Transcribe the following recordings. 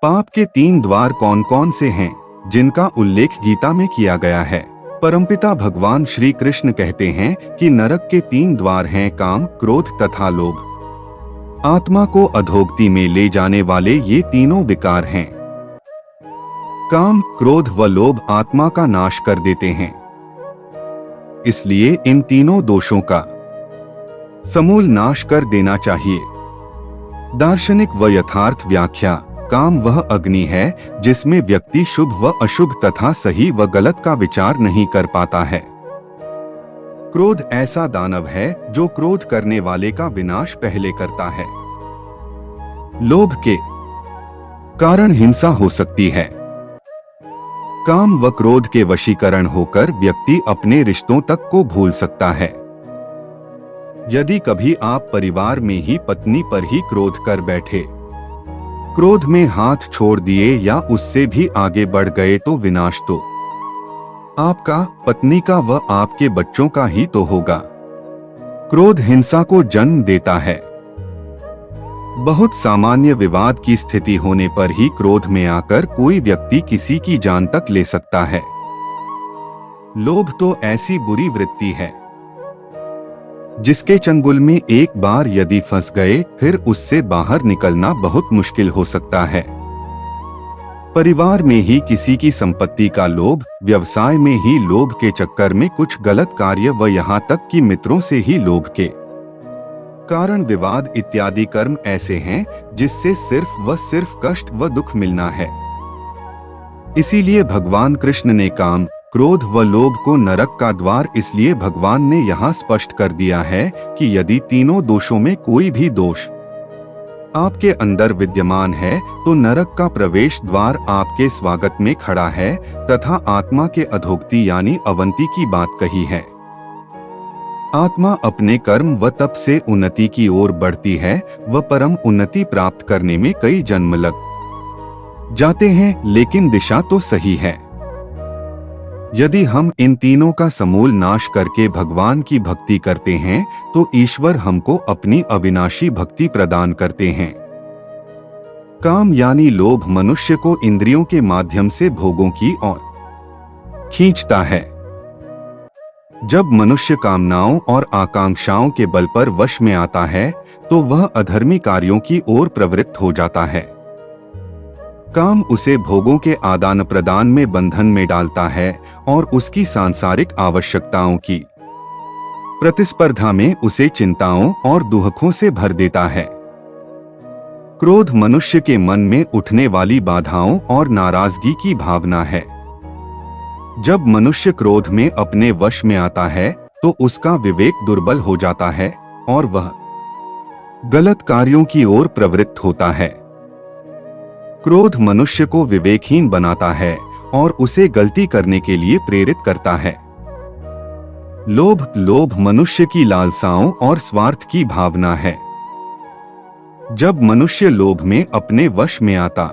पाप के 3 द्वार कौन कौन से हैं, जिनका उल्लेख गीता में किया गया है? परमपिता भगवान श्री कृष्ण कहते हैं कि नरक के 3 द्वार हैं काम, क्रोध तथा लोभ। आत्मा को अधोगति में ले जाने वाले ये तीनों विकार हैं। काम, क्रोध व लोभ आत्मा का नाश कर देते हैं। इसलिए इन तीनों दोषों का समूल नाश कर देना चाहिए। दार्शनिक व यथार्थ व्याख्या: काम वह अग्नि है जिसमें व्यक्ति शुभ व अशुभ तथा सही व गलत का विचार नहीं कर पाता है। क्रोध ऐसा दानव है जो क्रोध करने वाले का विनाश पहले करता है। लोभ के कारण हिंसा हो सकती है। काम व क्रोध के वशीकरण होकर व्यक्ति अपने रिश्तों तक को भूल सकता है। यदि कभी आप परिवार में ही पत्नी पर ही क्रोध कर बैठे, क्रोध में हाथ छोड़ दिए या उससे भी आगे बढ़ गए तो विनाश तो आपका, पत्नी का व आपके बच्चों का ही तो होगा। क्रोध हिंसा को जन्म देता है। बहुत सामान्य विवाद की स्थिति होने पर ही क्रोध में आकर कोई व्यक्ति किसी की जान तक ले सकता है। लोभ तो ऐसी बुरी वृत्ति है जिसके चंगुल में एक बार यदि फंस गए फिर उससे बाहर निकलना बहुत मुश्किल हो सकता है। परिवार में ही किसी की संपत्ति का लोभ, व्यवसाय में ही लोभ के चक्कर में कुछ गलत कार्य व यहाँ तक कि मित्रों से ही लोभ के कारण विवाद इत्यादि कर्म ऐसे हैं जिससे सिर्फ व सिर्फ कष्ट व दुख मिलना है। इसीलिए भगवान कृष्ण ने काम, क्रोध व लोभ को नरक का द्वार इसलिए भगवान ने यहाँ स्पष्ट कर दिया है कि यदि तीनों दोषों में कोई भी दोष आपके अंदर विद्यमान है तो नरक का प्रवेश द्वार आपके स्वागत में खड़ा है तथा आत्मा के अधोगति यानी अवंती की बात कही है। आत्मा अपने कर्म व तप से उन्नति की ओर बढ़ती है व परम उन्नति प्राप्त करने में कई जन्म लग जाते हैं, लेकिन दिशा तो सही है। यदि हम इन तीनों का समूल नाश करके भगवान की भक्ति करते हैं तो ईश्वर हमको अपनी अविनाशी भक्ति प्रदान करते हैं। काम यानी लोभ मनुष्य को इंद्रियों के माध्यम से भोगों की ओर खींचता है। जब मनुष्य कामनाओं और आकांक्षाओं के बल पर वश में आता है तो वह अधर्मी कार्यों की ओर प्रवृत्त हो जाता है। काम उसे भोगों के आदान प्रदान में बंधन में डालता है और उसकी सांसारिक आवश्यकताओं की प्रतिस्पर्धा में उसे चिंताओं और दुखों से भर देता है। क्रोध मनुष्य के मन में उठने वाली बाधाओं और नाराजगी की भावना है। जब मनुष्य क्रोध में अपने वश में आता है तो उसका विवेक दुर्बल हो जाता है और वह गलत कार्यों की ओर प्रवृत्त होता है। क्रोध मनुष्य को विवेकहीन बनाता है और उसे गलती करने के लिए प्रेरित करता है। लोभ मनुष्य की लालसाओं और स्वार्थ की भावना है। जब मनुष्य लोभ में अपने वश में आता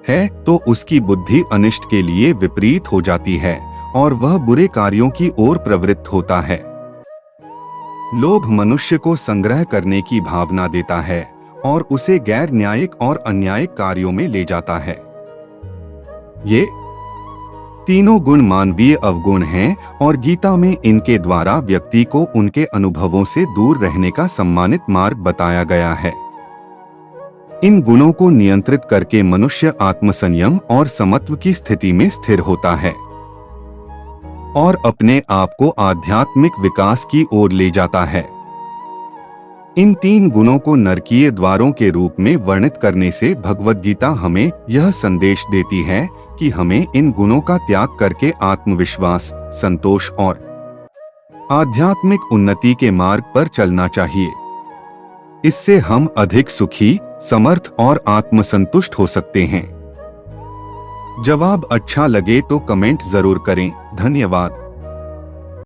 है तो उसकी बुद्धि अनिष्ट के लिए विपरीत हो जाती है और वह बुरे कार्यों की ओर प्रवृत्त होता है। लोभ मनुष्य को संग्रह करने की भावना देता है और उसे गैर न्यायिक और अन्यायिक कार्यों में ले जाता है। ये तीनों गुण मानवीय अवगुण हैं और गीता में इनके द्वारा व्यक्ति को उनके अनुभवों से दूर रहने का सम्मानित मार्ग बताया गया है। इन गुणों को नियंत्रित करके मनुष्य आत्मसंयम और समत्व की स्थिति में स्थिर होता है और अपने आप को आध्यात्मिक विकास की ओर ले जाता है। इन 3 गुणों को नरकीय द्वारों के रूप में वर्णित करने से भगवद गीता हमें यह संदेश देती है कि हमें इन गुणों का त्याग करके आत्मविश्वास, संतोष और आध्यात्मिक उन्नति के मार्ग पर चलना चाहिए। इससे हम अधिक सुखी, समर्थ और आत्मसंतुष्ट हो सकते हैं। जवाब अच्छा लगे तो कमेंट जरूर करें। धन्यवाद।